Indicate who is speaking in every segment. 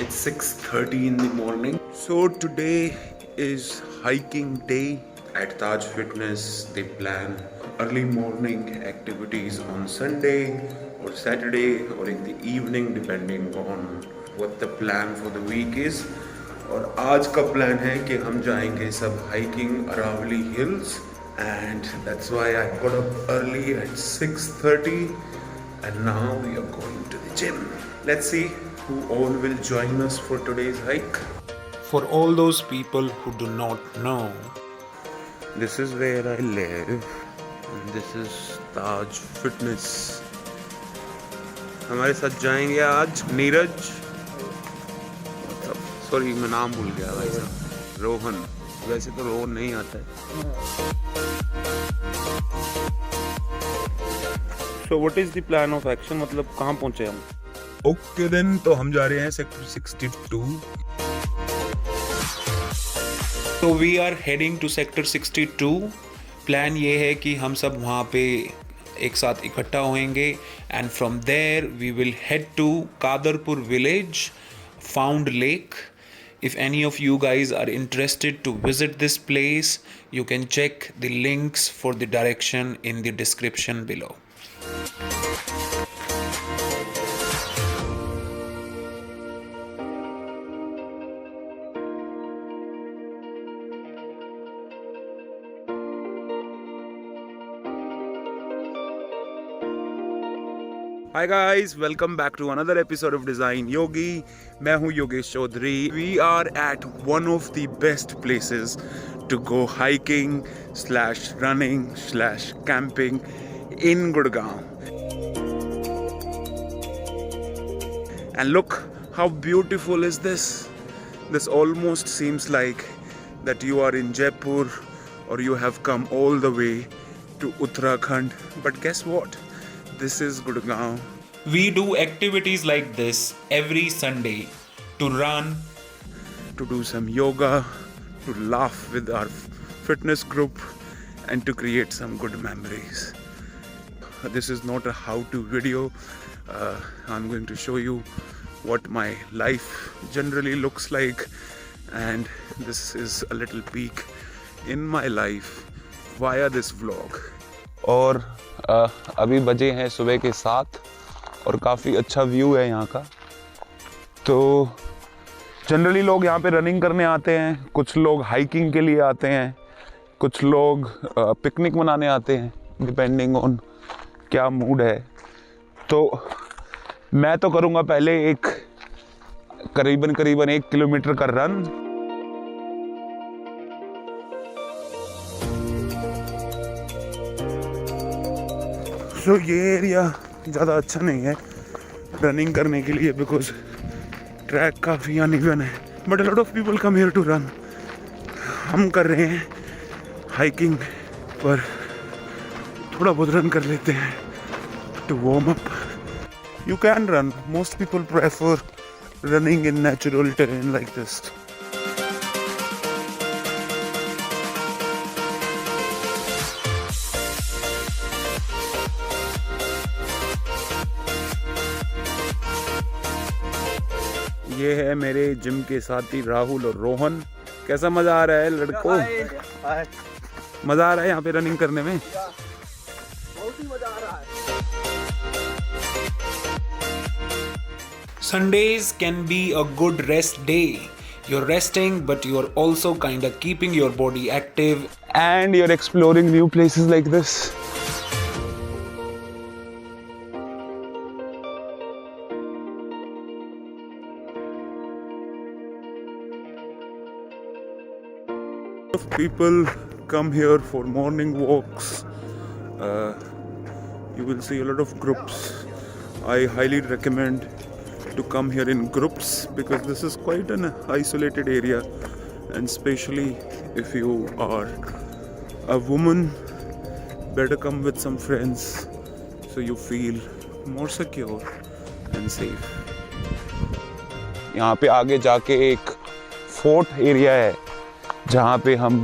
Speaker 1: It's 6:30 in the morning. So today is hiking day at Taj Fitness. They plan early morning activities on Sunday or Saturday or in the evening depending on what the plan for the week is. और आज का plan है कि हम जाएंगे सब hiking Aravalli hills and that's why I got up early at 6:30 and now we are going to the gym. Let's see who all will join us for today's hike.
Speaker 2: For all those people who do not know,
Speaker 1: This is where I live and this is Taj Fitness. हमारे साथ जाएंगे आज Neeraj, sorry मैं नाम भूल गया भाई साहब, रोहन। वैसे तो रोहन नहीं आता है। So what is the plan of action? मतलब कहाँ पहुँचे हम?
Speaker 3: ओके देन तो हम जा रहे हैं सेक्टर 62।
Speaker 2: तो we are heading to sector 62। Plan ये है कि हम सब वहाँ पे एक साथ इकट्ठा होंगे and from there we will head to Kadarpur village, found lake. If any of you guys are interested to visit this place, you can check the links for the direction in the description below.
Speaker 1: Hi guys, welcome back to another episode of Design Yogi. मैं हूँ Yogesh Chaudhary. We are at one of the best places to go hiking / running / camping in Gurgaon. And look how beautiful is this. This almost seems like that you are in Jaipur or you have come all the way to Uttarakhand. But guess what? This is Gurgaon.
Speaker 2: We do activities like this every Sunday to run,
Speaker 1: to do some yoga, to laugh with our fitness group and to create some good memories. This is not a how-to video. I'm going to show you what my life generally looks like, and this is a little peek in my life via this vlog.
Speaker 3: और अभी बजे हैं सुबह के 7 और काफ़ी अच्छा view है यहाँ का। तो जनरली लोग यहाँ पे रनिंग करने आते हैं, कुछ लोग हाइकिंग के लिए आते हैं, कुछ लोग पिकनिक मनाने आते हैं, डिपेंडिंग ऑन क्या मूड है। तो मैं तो करूँगा पहले एक करीबन 1 किलोमीटर का रन।
Speaker 1: So ये एरिया ज़्यादा अच्छा नहीं है रनिंग करने के लिए बिकॉज ट्रैक काफ़ी अनइवन है, but a lot of people come here to run. हम कर रहे हैं हाइकिंग, पर थोड़ा बहुत रन कर लेते हैं to warm you can run, most people prefer running in natural terrain like this. ये है मेरे जिम के साथी राहुल और रोहन. कैसा मजा आ रहा है लड़कों? मजा आ रहा है यहाँ पे रनिंग करने में?
Speaker 4: बहुत ही मजा आ रहा है.
Speaker 2: Sundays can be a good rest day. You're resting, but you're also kind of keeping your body active.
Speaker 3: And you're exploring new places like this.
Speaker 1: People come here for morning walks. You will see a lot of groups. I highly recommend to come here in groups because this is quite an isolated area, and especially if you are a woman, better come with some friends so you feel more secure and safe.
Speaker 3: यहाँ पे आगे जाके एक fort area है जहाँ पे हम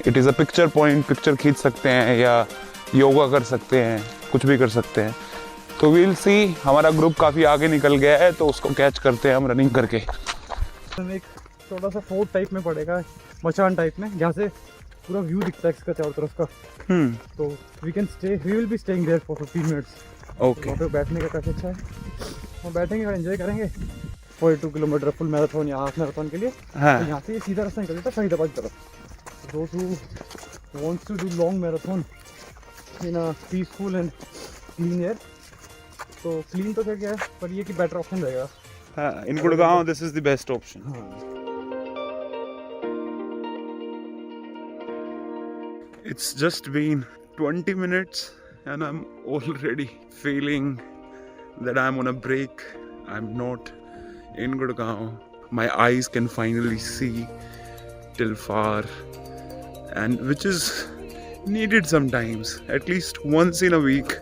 Speaker 3: it is a picture point, picture खींच सकते हैं या योगा कर सकते हैं, कुछ भी कर सकते हैं. तो वील सी, हमारा ग्रुप काफ़ी आगे निकल गया है तो उसको कैच करते हैं हम रनिंग करके।
Speaker 4: एक छोटा सा फोर्ट टाइप में पड़ेगा, मचान टाइप में, जहाँ से पूरा व्यू दिखता है इसका चारों तरफ का। तो we will be staying there for 15 minutes.
Speaker 3: Okay.
Speaker 4: वहाँ पे बैठने का काफ़ी अच्छा है, हम बैठेंगे और एंजॉय करेंगे। 42 किलोमीटर फुल मैराथन या हाफ मैराथन के लिए।
Speaker 3: हाँ।
Speaker 4: तो यहाँ से ये सीधा रास्ता निकल जाता है फरीदाबाद की तरफ। दोस्त who wants to do long marathon in a peaceful and clean air, तो क्लीन तो क्या है, पर ये कि बेटर ऑप्शन रहेगा।
Speaker 3: हाँ, in Gurgaon this is the best option. It's just been 20 minutes and I'm already feeling that I'm on a break. I'm not in Gurgaon. My eyes can finally see till far, and which is needed sometimes, at least once in a week.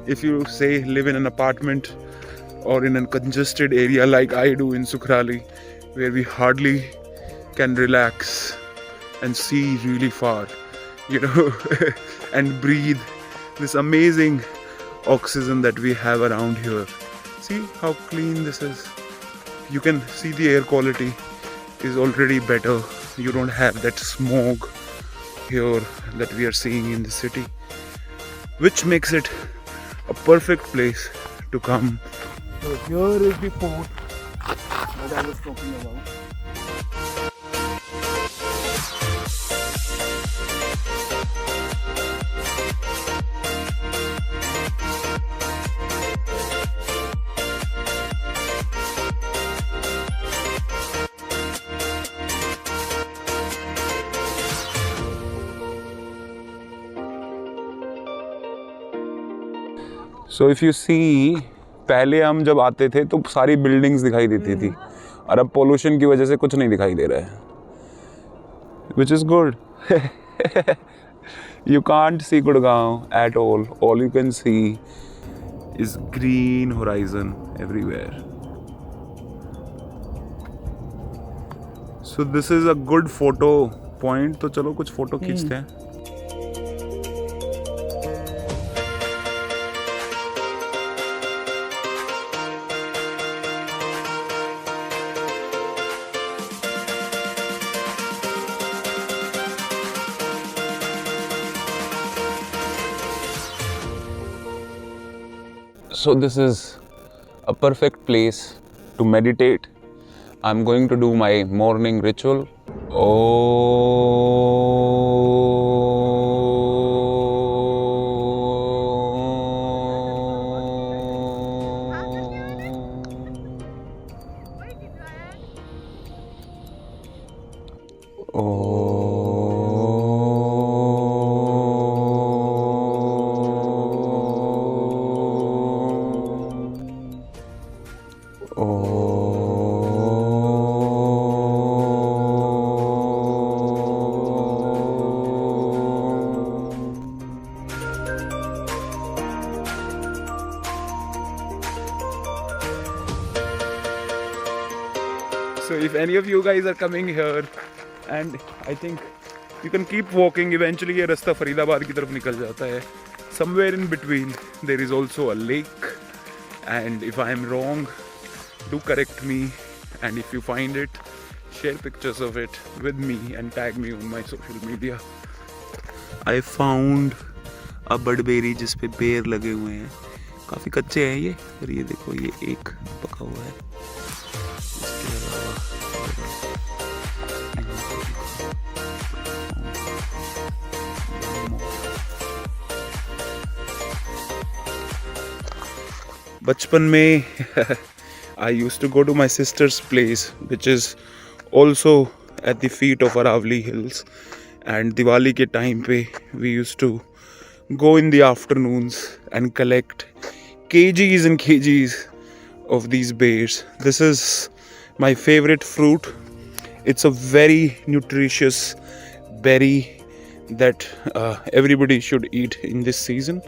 Speaker 3: If you say live in an apartment or in a congested area like I do in Sukhrali, where we hardly can relax and see really far, you know, and breathe this amazing oxygen that we have around here. See how clean this is. You can see the air quality is already better. You don't have that smog here that we are seeing in the city, which makes it a perfect place to come.
Speaker 4: So here is the fort that I was talking about.
Speaker 3: So if you see, पहले हम जब आते थे तो सारी buildings दिखाई देती थी, और अब पोल्यूशन की वजह से कुछ नहीं दिखाई दे रहा है, which is good. You can't see Gurgaon at all. All you can see is green horizon everywhere. So this is a good photo point. तो चलो कुछ फोटो खींचते हैं. So this is a perfect place to meditate. I'm going to do my morning ritual. So if any of you guys are coming here, and I think you can keep walking, eventually ये रास्ता फरीदाबाद की तरफ निकल जाता है. Somewhere in between there is also a lake, and if I am wrong, do correct me, and if you find it, share pictures of it with me and tag me on my social media. I found a burdberry जिस पे बेर लगे हुए हैं. काफ़ी कच्चे हैं ये, और ये देखो ये एक पका हुआ है. इसके अलावा बचपन में I used to go to my sister's place, which is also at the feet of Aravali Hills, and Diwali के time पे we used to go in the afternoons and collect kgs and kgs of these bears. This is my favorite fruit. It's a very nutritious berry that everybody should eat in this season.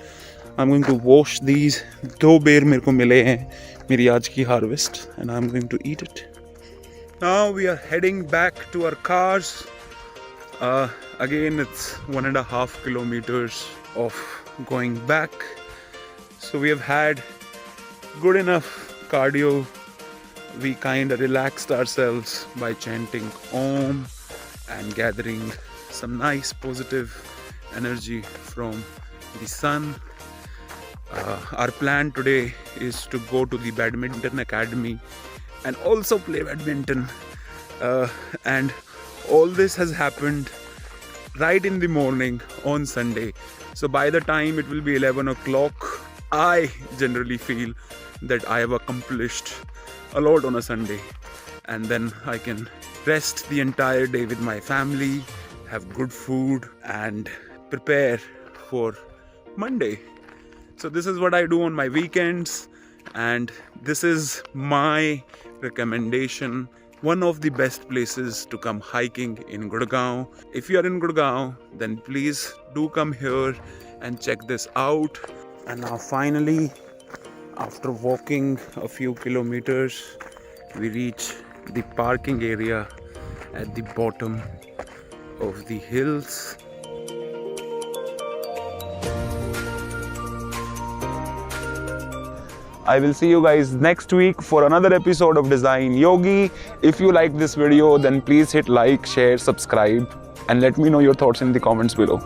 Speaker 3: I'm going to wash these. 2 बेर मेरे को मिले हैं मेरी आज की harvest, and I'm going to eat it. Now we are heading back to our cars. Again, it's 1.5 kilometers of going back. So we have had
Speaker 2: good enough cardio. We kind of relaxed ourselves by chanting Om and gathering some nice positive energy from the sun. Our plan today is to go to the badminton academy and also play badminton. And all this has happened right in the morning on Sunday. So by the time it will be 11 o'clock, I generally feel that I have accomplished a lot on a Sunday. And then I can rest the entire day with my family, have good food and prepare for Monday. So this is what I do on my weekends, and this is my recommendation. One of the best places to come hiking in Gurgaon. If you are in Gurgaon, then please do come here and check this out. And now finally, after walking a few kilometers, we reach the parking area at the bottom of the hills.
Speaker 3: I will see you guys next week for another episode of Design Yogi. If you like this video, then please hit like, share, subscribe, and let me know your thoughts in the comments below.